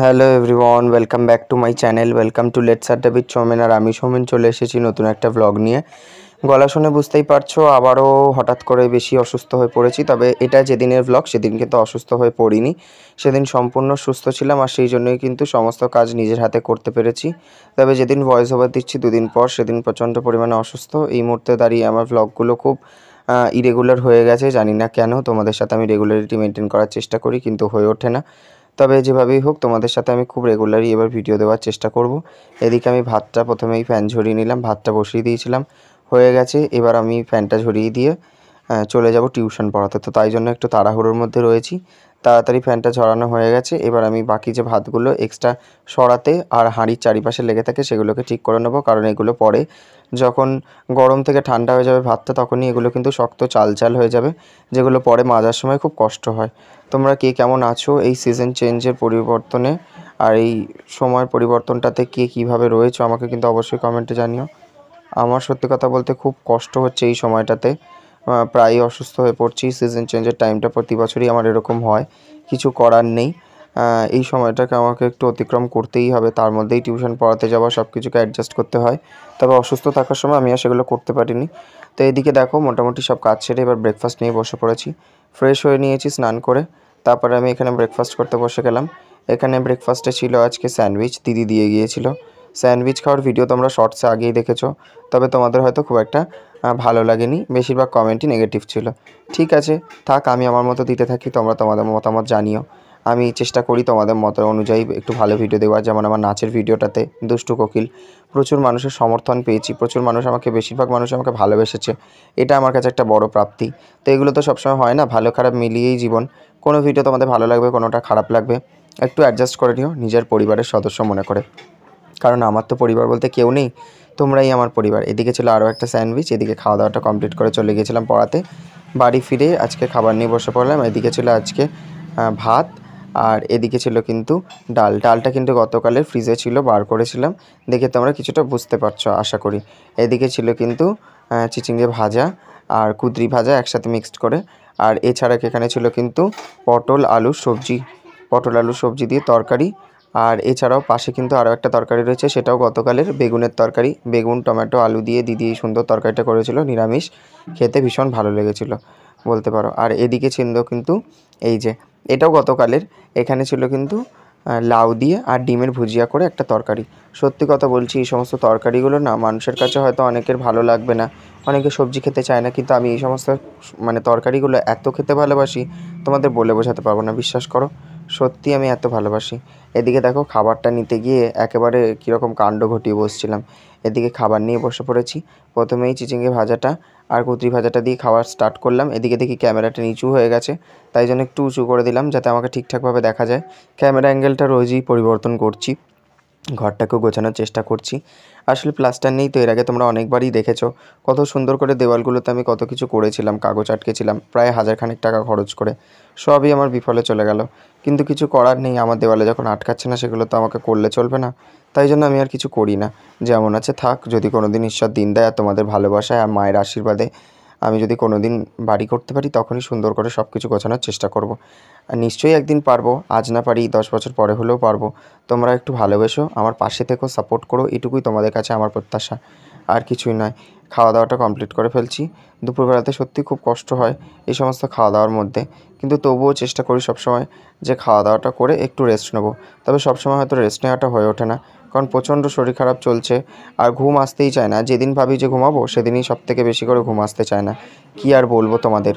Hello everyone, welcome back to my channel. Welcome to let's adda with Soumen. আর আমি সৌমেন চলে এসেছি নতুন একটা ব্লগ নিয়ে। গলা শুনে বুঝতেই পারছো আবারও হঠাৎ করে বেশি অসুস্থ হয়ে পড়েছি। তবে এটা যেদিনের ব্লগ সেদিন কিন্তু অসুস্থ হয়ে পড়িনি, সেদিন সম্পূর্ণ সুস্থ ছিলাম আর সেই জন্যই কিন্তু সমস্ত কাজ নিজের হাতে করতে পেরেছি। তবে যেদিন ভয়েস ওভার দিচ্ছি দুদিন পর সেদিন প্রচণ্ড পরিমাণে অসুস্থ। এই মুহূর্তে দাঁড়িয়ে আমার ব্লগগুলো খুব ইরেগুলার হয়ে গেছে, জানি না কেন। তোমাদের সাথে আমি রেগুলারিটি মেনটেন করার চেষ্টা করি কিন্তু হয়ে ওঠে না। তবে যেভাবেই হোক তোমাদের সাথে আমি খুব রেগুলারই এবার ভিডিও দেওয়ার চেষ্টা করব। এদিকে আমি ভাতটা প্রথমেই ফ্যান ঝরিয়ে নিলাম, ভাতটা বসিয়ে দিয়েছিলাম, হয়ে গেছে। এবার আমি ফ্যানটা ঝরিয়ে দিয়ে চলে যাব টিউশন পড়াতে, তো তাই জন্য একটু তাড়াহুড়োর মধ্যে রয়েছি। তাড়াতাড়ি ফ্যানটা ঝরানো হয়ে গেছে, এবার আমি বাকি যে ভাতগুলো এক্সট্রা সরাতে আর হাঁড়ির চারিপাশে লেগে থাকে সেগুলোকে ঠিক করে নেবো, কারণ এগুলো পরে যখন গরম থেকে ঠান্ডা হয়ে যাবে ভাতটা তখনই এগুলো কিন্তু শক্ত চাল চাল হয়ে যাবে, যেগুলো পরে মাজার সময় খুব কষ্ট হয়। তোমরা কে কেমন আছো এই সিজন চেঞ্জের পরিবর্তনে আর এই সময়ের পরিবর্তনটাতে কে কীভাবে রয়েছো আমাকে কিন্তু অবশ্যই কমেন্টে জানিও। আমার সত্যি কথা বলতে খুব কষ্ট হচ্ছে এই সময়টাতে, প্রায়ই অসুস্থ হয়ে পড়ছি। সিজন চেঞ্জের টাইমটা প্রতি বছরই আমার এরকম হয়, কিছু করার নেই। এই সময়টাকে আমাকে একটু অতিক্রম করতেই হবে, তার মধ্যেই টিউশন পড়াতে যাওয়া, সব কিছুকে অ্যাডজাস্ট করতে হয়। তবে অসুস্থ থাকার সময় আমি আর সেগুলো করতে পারিনি। তো এদিকে দেখো মোটামুটি সব কাজ সেরে এবার ব্রেকফাস্ট নিয়ে বসে পড়েছি। ফ্রেশ হয়ে নিয়েছি স্নান করে, তারপরে আমি এখানে ব্রেকফাস্ট করতে বসে গেলাম। এখানে ব্রেকফাস্টে ছিল আজকে স্যান্ডউইচ, দিদি দিয়ে গিয়েছিল। স্যান্ডউইচ খাওয়ার ভিডিও তোমরা শর্টসে আগেই দেখেছো, তবে তোমাদের হয়তো খুব একটা ভালো লাগেনি, বেশিরভাগ কমেন্টই নেগেটিভ ছিল। ঠিক আছে, থাক, আমি আমার মতো দিতে থাকি, তোমরা তোমাদের মতামত জানিও। আমি চেষ্টা করি তোমাদের মত অনুযায়ী একটু ভালো ভিডিও দেওয়ার। যেমন আমার নাচের ভিডিওটাতে দুষ্টু কোকিল, প্রচুর মানুষের সমর্থন পেয়েছি, প্রচুর মানুষ আমাকে, বেশিরভাগ মানুষ আমাকে ভালোবেসেছে, এটা আমার কাছে একটা বড় প্রাপ্তি। তো এগুলো তো সবসময় হয় না, ভালো খারাপ মিলিয়েই জীবন। কোনো ভিডিও তোমাদের ভালো লাগবে, কোনোটা খারাপ লাগবে, একটু অ্যাডজাস্ট করে নিও নিজের পরিবারের সদস্য মনে করে, কারণ আমার তো পরিবার বলতে কেউ নেই, তোমরাই আমার পরিবার। এদিকে ছিল আরও একটা স্যান্ডউইচ, এদিকে খাওয়া দাওয়াটা কমপ্লিট করে চলে গিয়েছিলাম পড়াতে। বাড়ি ফিরে আজকে খাবার নিয়ে বসে পড়লাম। এদিকে ছিল আজকে ভাত, আর এদিকে ছিল কিন্তু ডালটা কিন্তু গতকালের ফ্রিজে ছিল, বার করেছিলাম, দেখে তোমরা কিছুটা বুঝতে পারছো আশা করি। এদিকে ছিল কিন্তু চিচিঙ্গে ভাজা আর কুঁদরি ভাজা একসাথে মিক্সড করে, আর এছাড়া এখানে ছিল কিন্তু পটল আলু সবজি দিয়ে তরকারি। আর এছাড়াও পাশে কিন্তু আরও একটা তরকারি রয়েছে, সেটাও গতকালের বেগুনের তরকারি, বেগুন টমেটো আলু দিয়ে দিদি এই সুন্দর তরকারিটা করেছিল, নিরামিষ, খেতে ভীষণ ভালো লেগেছিলো বলতে পারো। আর এদিকে ছিল কিন্তু এই যে, এটাও গতকালের, এখানে ছিল কিন্তু লাউ দিয়ে আর ডিমের ভুজিয়া করে একটা তরকারি। সত্যি কথা বলছি, এই সমস্ত তরকারিগুলো না মানুষের কাছে হয়তো অনেকের ভালো লাগবে না, অনেকে সবজি খেতে চায় না, কিন্তু আমি এই সমস্ত তরকারিগুলো এত খেতে ভালোবাসি, তোমাদের বলে বোঝাতে পারবো না, বিশ্বাস করো, সত্যি আমি এত ভালোবাসি। এদিকে দেখো খাবারটা নিতে গিয়ে একেবারে কীরকম কাণ্ড ঘটিয়ে বসছিলাম। এদিকে খাবার নিয়ে বসে পড়েছি, প্রথমেই চিচিঙ্গে ভাজাটা আর কুঁদরি ভাজাটা দিয়ে খাওয়ার স্টার্ট করলাম। এদিকে দেখি ক্যামেরাটা নিচু হয়ে গেছে, তাই জন্য একটু উঁচু করে দিলাম যাতে আমাকে ঠিকঠাকভাবে দেখা যায়। ক্যামেরা অ্যাঙ্গেলটা রোজই পরিবর্তন করছি, ঘরটাকেও গোছানোর চেষ্টা করছি। আসলে প্লাস্টার নেই তো, এর আগে তোমরা অনেকবারই দেখেছো কত সুন্দর করে দেওয়ালগুলোতে আমি কত কিছু করেছিলাম, কাগজ আটকেছিলাম প্রায় 1000 টাকা খরচ করে, সবই আমার বিফলে চলে গেল। কিন্তু কিছু করার নেই, আমার দেওয়ালে যখন আটকাচ্ছে না সেগুলো তো আমাকে করলে চলবে না, তাই জন্য আমি আর কিছু করি না, যেমন আছে থাক। যদি কোনো দিন ঈশ্বর দিন দেয় আর তোমাদের ভালোবাসায় আর মায়ের আশীর্বাদে আমি যদি কোনো দিন বাড়ি করতে পারি তখনই সুন্দর করে সব কিছু গোছানোর চেষ্টা করব। আর নিশ্চয়ই একদিন পারবো, আজ না পারি 10 বছর পরে হলেও পারবো। তোমরা একটু ভালোবেসো, আমার পাশে থেকো, সাপোর্ট করো, এটুকুই তোমাদের কাছে আমার প্রত্যাশা, আর কিছুই নয়। খাওয়া দাওয়াটা কমপ্লিট করে ফেলছি। দুপুরবেলাতে সত্যি খুব কষ্ট হয় এই সমস্ত খাওয়া দাওয়ার মধ্যে, কিন্তু তবুও চেষ্টা করি সবসময় যে খাওয়া দাওয়াটা করে একটু রেস্ট নেবো। তবে সবসময় হয়তো রেস্ট নেওয়াটা হয়ে ওঠে না, কারণ প্রচণ্ড শরীর খারাপ চলছে আর ঘুম আসতেই চায় না। যেদিন ভাবি যে ঘুমাবো সেদিনই সবথেকে বেশি করে ঘুম আসতে চায় না, কী আর বলবো তোমাদের।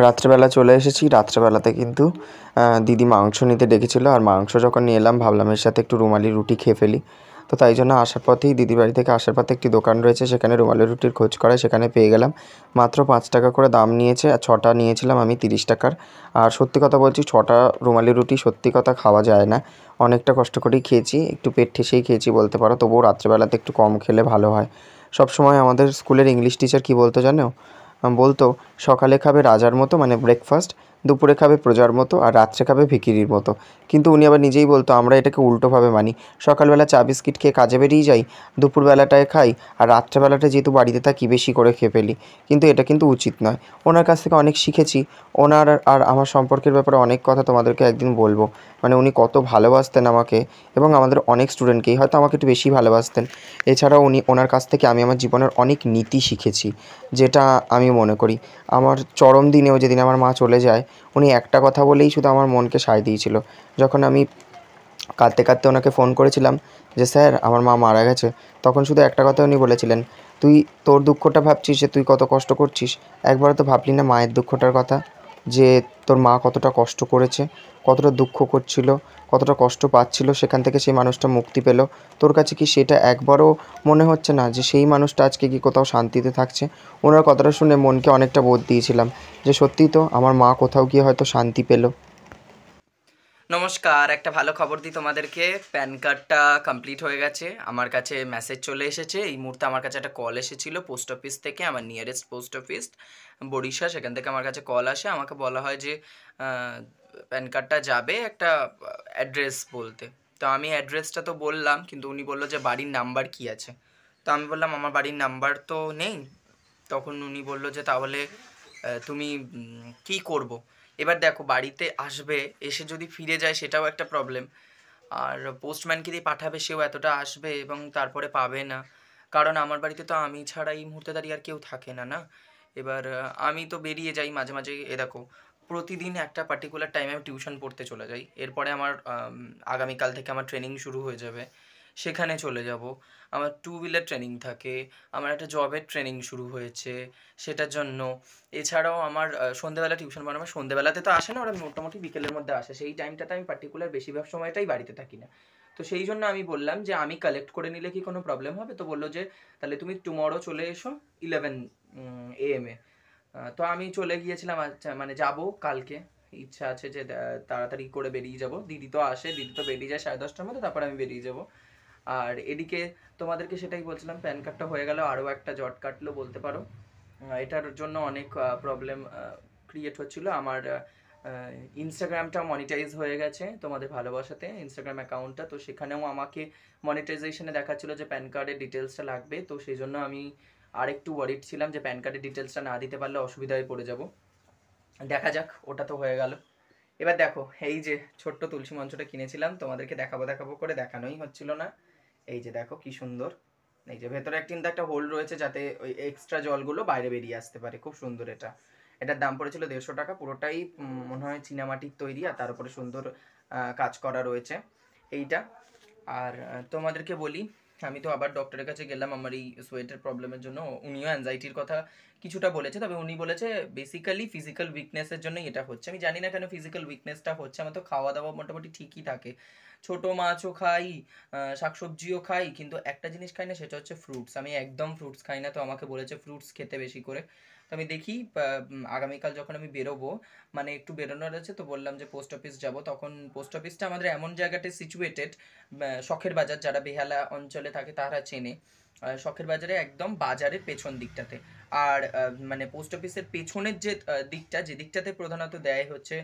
রাত্রেবেলা চলে এসেছি, রাত্রেবেলাতে কিন্তু দিদি মাংস নিতে ডেকেছিলো, আর মাংস যখন নিয়ে এলাম ভাবলাম এর সাথে একটু রুমালি রুটি খেয়ে ফেলি। তো তাই জন্য আসার পথেই, দিদি বাড়ি থেকে আসার পথে একটি দোকান রয়েছে, সেখানে রুমালি রুটির খোঁজ করায় সেখানে পেয়ে গেলাম। মাত্র 5 টাকা করে দাম নিয়েছে, আর 6টা নিয়েছিলাম আমি 30 টাকার। আর সত্যি কথা বলছি, 6টা রুমালি রুটি সত্যি কথা খাওয়া যায় না, অনেকটা কষ্ট করেই খেয়েছি, একটু পেট ঠেসেই খেয়েছি বলতে পারো। তবুও রাত্রেবেলাতে একটু কম খেলে ভালো হয়। সবসময় আমাদের স্কুলের ইংলিশ টিচার কী বলতো জানো? বলতো সকালে খাবে রাজার মতো মানে ব্রেকফাস্ট, দুপুরে খাবে প্রজার মতো, আর রাত্রে খাবে ভিখিরির মতো। কিন্তু উনি আবার নিজেই বলতো আমরা এটাকে উল্টোভাবে মানি, সকালবেলা চা বিস্কিট খেয়ে কাজে বেরিয়ে যাই, দুপুরবেলাটায় খাই, আর রাত্রেবেলাটা যেহেতু বাড়িতে থাকি বেশি করে খেয়ে ফেলি, কিন্তু এটা কিন্তু উচিত নয়। ওনার কাছ থেকে অনেক শিখেছি, ওনার আর আমার সম্পর্কের ব্যাপারে অনেক কথা তোমাদেরকে একদিন বলবো, মানে উনি কত ভালোবাসতেন আমাকে এবং আমাদের অনেক স্টুডেন্টকেই, হয়তো আমাকে একটু বেশি ভালোবাসতেন। এছাড়াও ওনার কাছ থেকে আমি আমার জীবনের অনেক নীতি শিখেছি, যেটা আমি মনে করি আমার চরম দিনেও যেদিন আমার মা চলে যায়, উনি একটা কথা বলেই শুধু আমার মনকে সায় দিয়েছিল। যখন আমি কাঁদতে কাঁদতে ওনাকে ফোন করেছিলাম যে স্যার আমার মা মারা গেছে, তখন শুধু একটা কথা উনি বলেছিলেন, তুই তোর দুঃখটা ভাবছিস যে তুই কত কষ্ট করছিস, একবারও তো ভাবলি না মায়ের দুঃখটার কথা, যে তোর মা কতটা কষ্ট করেছে, কতটা দুঃখ করছিল, কতটা কষ্ট পাচ্ছিল, সেখান থেকে সেই মানুষটা মুক্তি পেল। তোর কাছে কি সেটা একবারও মনে হচ্ছে না যে সেই মানুষটা আজকে কি কোথাও শান্তিতে থাকছে? ওনার কথাটা শুনে মনকে অনেকটা বোধ দিয়েছিলাম যে সত্যিই তো আমার মা কোথাও গিয়ে হয়তো শান্তি পেল। নমস্কার, একটা ভালো খবর দিই তোমাদেরকে। প্যান কার্ডটা কমপ্লিট হয়ে গেছে, আমার কাছে মেসেজ চলে এসেছে। এই মুহূর্তে আমার কাছে একটা কল এসেছিলো পোস্ট অফিস থেকে, আমার নিয়ারেস্ট পোস্ট অফিস বড়িশা, সেখান থেকে আমার কাছে কল আসে। আমাকে বলা হয় যে প্যান কার্ডটা যাবে একটা অ্যাড্রেস বলতে। তো আমি অ্যাড্রেসটা তো বললাম, কিন্তু উনি বললো যে বাড়ির নাম্বার কি আছে। তো আমি বললাম আমার বাড়ির নাম্বার তো নেই। তখন উনি বললো যে তাহলে তুমি কী করবো। এবার দেখো, বাড়িতে আসবে, এসে যদি ফিরে যায় সেটাও একটা প্রবলেম। আর পোস্টম্যানকে দিয়ে পাঠাবে, সেও এতটা আসবে এবং তারপরে পাবে না। কারণ আমার বাড়িতে তো আমি ছাড়া এই মুহূর্তে দাঁড়িয়ে আর কেউ থাকে না, না? এবার আমি তো বেরিয়ে যাই মাঝে মাঝে। দেখো, প্রতিদিন একটা পার্টিকুলার টাইমে আমি টিউশন পড়তে চলে যাই। এরপরে আমার আগামীকাল থেকে আমার ট্রেনিং শুরু হয়ে যাবে, সেখানে চলে যাব। আমার টু হুইলার ট্রেনিং থাকে, আমার একটা জবের ট্রেনিং শুরু হয়েছে সেটার জন্য। এছাড়াও আমার সন্ধেবেলা টিউশন পড়ানো, আমার সন্ধেবেলাতে তো আসে না, ওরা মোটামুটি বিকেলের মধ্যে আসে। সেই টাইমটাতে আমি পার্টিকুলার বেশিরভাগ সময়টাই বাড়িতে থাকি না। তো সেই জন্য আমি বললাম যে আমি কালেক্ট করে নিলে কি কোনো প্রবলেম হবে? তো বললো যে তাহলে তুমি টুমরো চলে এসো 11 AM এ। তো আমি চলে গিয়েছিলাম, আচ্ছা মানে যাব কালকে। ইচ্ছা আছে যে তাড়াতাড়ি করে বেরিয়ে যাব। দিদি তো আসে, দিদি তো বেরিয়ে যায় 10:30টার মধ্যে, তারপর আমি বেরিয়ে যাব। আর এদিকে তোমাদেরকে সেটাই বলছিলাম, প্যান কার্ডটা হয়ে গেল, আরও একটা জট কাটলো বলতে পারো। এটার জন্য অনেক প্রবলেম ক্রিয়েট হচ্ছিল। আমার ইনস্টাগ্রামটা মনিটাইজ হয়ে গেছে তোমাদের ভালোবাসাতে, ইনস্টাগ্রাম অ্যাকাউন্টটা। তো সেখানেও আমাকে মনিটাইজেশনে দেখাচ্ছিল যে প্যান কার্ডের ডিটেলসটা লাগবে। তো সেই জন্য আমি আরেকটু ওয়ারিড ছিলাম যে প্যান কার্ডের ডিটেলসটা না দিতে পারলে অসুবিধায় পড়ে যাব। দেখা যাক, ওটা তো হয়ে গেল। এবার দেখো, এই যে ছোট্ট তুলসী মঞ্চটা কিনেছিলাম, তোমাদেরকে দেখাবো দেখাবো করে দেখানোই হচ্ছিল না। এই যে দেখো কি সুন্দর। এই যে ভেতরে কিন্তু একটা হোল রয়েছে যাতে ওই এক্সট্রা জলগুলো বাইরে বেরিয়ে আসতে পারে। খুব সুন্দর এটা। এটার দাম পড়েছিল 150 টাকা। পুরোটাই মনে হয় চীনামাটির তৈরি, আর তার উপরে সুন্দর কাজ করা রয়েছে এইটা। আর তোমাদেরকে বলি, আমি তো আবার ডক্টরের কাছে গেলাম আমার এই সোয়েটের প্রবলেমের জন্য। উনিও অ্যাংজাইটির কথা কিছুটা বলেছে, তবে উনি বলেছে বেসিক্যালি ফিজিক্যাল উইকনেসের জন্যই এটা হচ্ছে। আমি জানি না কেন ফিজিক্যাল উইকনেসটা হচ্ছে। আমার তো খাওয়া দাওয়া মোটামুটি ঠিকই থাকে, ছোট মাছও খাই, শাকসবজিও খাই, কিন্তু একটা জিনিস খাই না, সেটা হচ্ছে ফ্রুটস। আমি একদম ফ্রুটস খাই না। তো আমাকে বলেছে ফ্রুটস খেতে বেশি করে। তো আমি দেখি আগামীকাল যখন আমি বেরোবো, মানে একটু বেরোনোর আছে, তো বললাম যে পোস্ট অফিস যাব। তখন পোস্ট অফিসটা আমাদের এমন জায়গাতে সিচুয়েটেড, শখের বাজার, যারা বেহালা অঞ্চলে থাকে তারা চেনে। শখের বাজারে একদম বাজারের পেছন দিকটাতে। আর মানে পোস্ট অফিসের পেছনের যে দিকটা, যে দিকটাতে প্রধানত দেয় হচ্ছে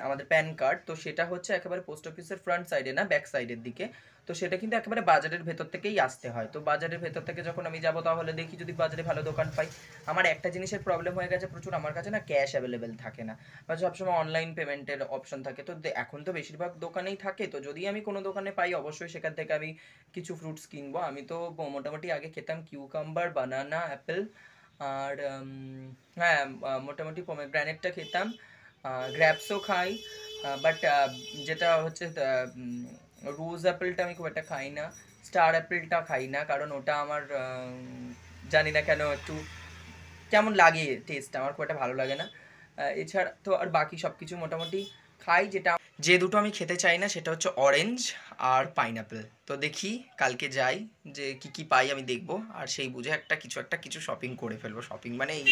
আমাদের প্যান কার্ড, তো সেটা হচ্ছে একেবারে পোস্ট অফিসের ফ্রন্ট সাইডে না, ব্যাক সাইডের দিকে। তো সেটা কিন্তু একেবারে বাজারের ভেতর থেকেই আসতে হয়। তো বাজারের ভেতর থেকে যখন আমি যাব, তাহলে দেখি যদি বাজারে ভালো দোকান পাই। আমার একটা জিনিসের প্রবলেম হয়ে গেছে প্রচুর, আমার কাছে না ক্যাশ অ্যাভেলেবেল থাকে না, বা সবসময় অনলাইন পেমেন্টের অপশন থাকে। তো এখন তো বেশিরভাগ দোকানেই থাকে, তো যদি আমি কোনো দোকানে পাই অবশ্যই সেখান থেকে আমি কিছু ফ্রুটস কিনবো। আমি তো মোটামুটি আগে খেতাম কিউকাম্বার, বানানা, অ্যাপেল, আর হ্যাঁ, মোটামুটি পোমেগ্রানেটটা খেতাম, গ্র্যাপসও খাই। বাট যেটা হচ্ছে রোজ অ্যাপেলটা আমি খুব একটা খাই না। স্টার অ্যাপেলটা খাই না, কারণ ওটা আমার জানি না কেন একটু কেমন লাগে, টেস্ট আমার খুব একটা ভালো লাগে না। এছাড়া তো আর বাকি সব কিছু মোটামুটি খাই। যেটা যে দুটো আমি খেতে চাই না সেটা হচ্ছে অরেঞ্জ আর পাইনাপেল। তো দেখি কালকে যাই, যে কি কি পাই আমি দেখবো, আর সেই বুঝে কিছু শপিং করে ফেলবো। শপিং মানে এই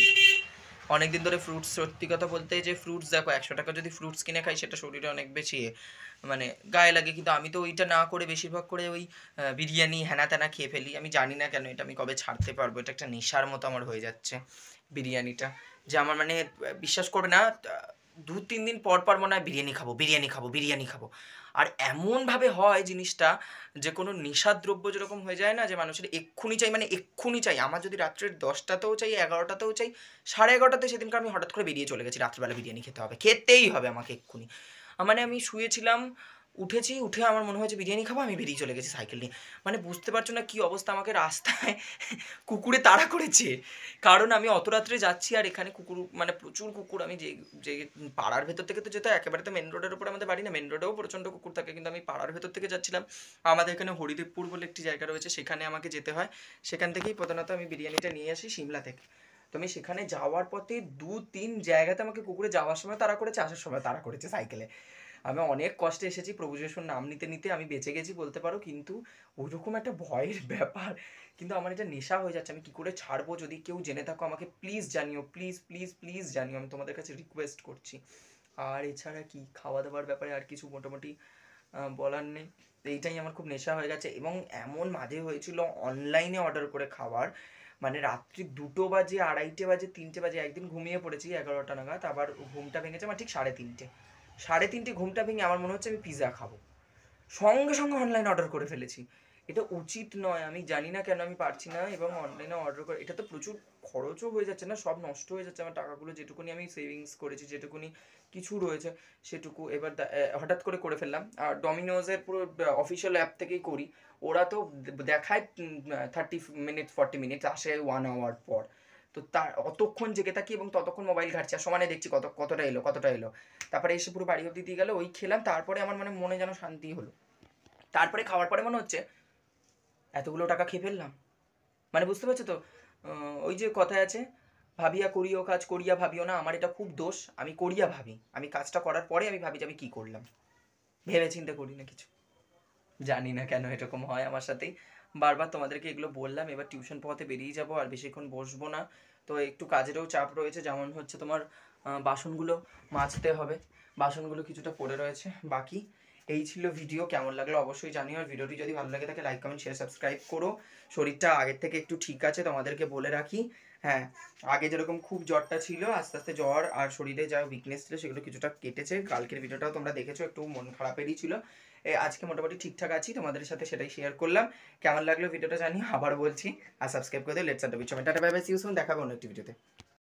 অনেকদিন ধরে ফ্রুটস, সত্যি কথা বলতে যে ফ্রুটস দেখো 100 টাকা যদি ফ্রুটস কিনে খাই, সেটা শরীরে অনেক বেশি মানে গায়ে লাগে। কিন্তু আমি তো ওইটা না করে বেশিরভাগ করে ওই বিরিয়ানি হ্যানা ত্যানা খেয়ে ফেলি। আমি জানি না কেন এটা আমি কবে ছাড়তে পারবো। এটা একটা নেশার মতো আমার হয়ে যাচ্ছে বিরিয়ানিটা, যে আমার মানে বিশ্বাস করবে না, 2-3 দিন পর পর মনে হয় বিরিয়ানি খাবো, বিরিয়ানি খাবো, বিরিয়ানি খাবো। আর এমনভাবে হয় জিনিসটা, যে কোনো নেশার দ্রব্য যেরকম হয়ে যায় না, যে মানুষের এক্ষুনি চাই, মানে এক্ষুনি চাই। আমার যদি রাত্রের 10টাতেও চাই, 11টাতেও চাই, 11:30তে সেদিনকার আমি হঠাৎ করে বেরিয়ে চলে গেছি, রাত্রিবেলা বিরিয়ানি খেতে হবে, খেতেই হবে আমাকে এক্ষুনি। মানে আমি শুয়েছিলাম, উঠেছি, উঠে আমার মনে হয়েছে বিরিয়ানি খাবো, আমি বেরিয়ে চলে গেছি সাইকেল নিয়ে। মানে বুঝতে পারছো না কী অবস্থা, আমাকে রাস্তায় কুকুরে তাড়া করেছে। কারণ আমি অত রাত্রে যাচ্ছি আর এখানে কুকুর, মানে প্রচুর কুকুর। আমি যে যে পাড়ার ভেতর থেকে তো যেতে হয়, একেবারে তো মেন রোডের উপর আমাদের বাড়ি না, মেন রোডেও প্রচণ্ড কুকুর থাকে, কিন্তু আমি পাড়ার ভেতর থেকে যাচ্ছিলাম। আমাদের এখানে হরিদেবপুর বলে একটি জায়গা রয়েছে, সেখানে আমাকে যেতে হয়। সেখান থেকেই প্রধানত আমি বিরিয়ানিটা নিয়ে আসি সিমলা থেকে। তো আমি সেখানে যাওয়ার পথে 2-3 জায়গাতে আমাকে কুকুরে যাওয়ার সময় তাড়া করেছে, আসার সময় তাড়া করেছে সাইকেলে। আমি অনেক কষ্টে এসেছি, প্রভু যিশুর নাম নিতে নিতে আমি বেঁচে গেছি বলতে পারো, কিন্তু ওইরকম একটা ভয়ের ব্যাপার। কিন্তু আমার এটা নেশা হয়ে যাচ্ছে, আমি কি করে ছাড়বো? যদি কেউ জেনে থাকো আমাকে প্লিজ জানিও, প্লিজ প্লিজ প্লিজ জানিও, আমি তোমাদের কাছে রিকোয়েস্ট করছি। আর এছাড়া কি, খাওয়া দাওয়ার ব্যাপারে আর কিছু মোটামুটি বলার নেই। এইটাই আমার খুব নেশা হয়ে গেছে। এবং এমন মাঝে হয়েছিল অনলাইনে অর্ডার করে খাওয়ার, মানে রাত্রি 2টো বাজে, 2:30 বাজে, 3টে বাজে, একদিন ঘুমিয়ে পড়েছি 11টা নাগাদ, আবার ঘুমটা ভেঙেছে আমার ঠিক 3:30। 3:30 ঘুমটা ভেঙে আমার মনে হচ্ছে আমি পিৎজা খাবো, সঙ্গে সঙ্গে অনলাইন অর্ডার করে ফেলেছি। এটা উচিত নয়, আমি জানি না কেন আমি পারছি না। এবং অনলাইনে অর্ডার করে এটা তো প্রচুর খরচও হয়ে যাচ্ছে না, সব নষ্ট হয়ে যাচ্ছে আমার টাকাগুলো, যেটুকুনি আমি সেভিংস করেছি, যেটুকুনি কিছু রয়েছে সেটুকু এবার হঠাৎ করে করে ফেললাম। আর ডমিনোজের পুরো অফিসিয়াল অ্যাপ থেকেই করি, ওরা তো দেখায় 30 মিনিট 40 মিনিট, আসে 1 আওয়ার পর। তো তার অতক্ষণ জেগে থাকি এবং ততক্ষণ মোবাইল ঘাটছি, আর সমানে দেখছি কতটা এলো কতটা এলো। তারপরে এসে পুরো বাড়ি অব্দি দিয়ে গেল, ওই খেলাম, তারপরে আমার মানে মনে যেন শান্তি হলো। তারপরে খাওয়ার পরে মনে হচ্ছে এতগুলো টাকা খেয়ে ফেললাম। মানে বুঝতে পারছো তো, ওই যে কথায় আছে, ভাবিয়া করিও কাজ করিয়া ভাবিও না। আমার এটা খুব দোষ, আমি করিয়া ভাবি, আমি কাজটা করার পরে আমি ভাবি যে আমি কী করলাম, ভেবে চিন্তে করি না কিছু। জানি না কেন এরকম হয় আমার সাথেই। বারবার তোমাদেরকে এগুলো বললাম, এবার টিউশন পড়াতে বেরিয়ে যাব, আর বেশিক্ষণ বসবো না। তো একটু কাজেরও চাপ রয়েছে, যেমন হচ্ছে তোমার বাসনগুলো মাজতে হবে, বাসনগুলো কিছুটা পড়ে রয়েছে বাকি। এই ছিল ভিডিও, কেমন লাগলো অবশ্যই জানিও। আর ভিডিওটি যদি ভালো লাগে থাকে লাইক কমেন্ট শেয়ার সাবস্ক্রাইব করো। শরীরটা আগের থেকে একটু ঠিক আছে, তোমাদেরকে বলে রাখি। হ্যাঁ, আগে যেরকম খুব জ্বরটা ছিল, আস্তে আস্তে জ্বর আর শরীরে যা উইকনেস ছিল সেগুলো কিছুটা কেটেছে। কালকের ভিডিওটাও তোমরা দেখেছো, একটু মন খারাপেরই ছিল। আজকে মোটামুটি ঠিকঠাক আছি, তোমাদের সাথে সেটাই শেয়ার করলাম। কেমন লাগলো ভিডিওটা জানিও, আবার বলছি। আর সাবস্ক্রাইব করে দিও let's adda with Somen. Tata bye bye, see you soon, দেখা হবে অন্য একটি ভিডিওতে।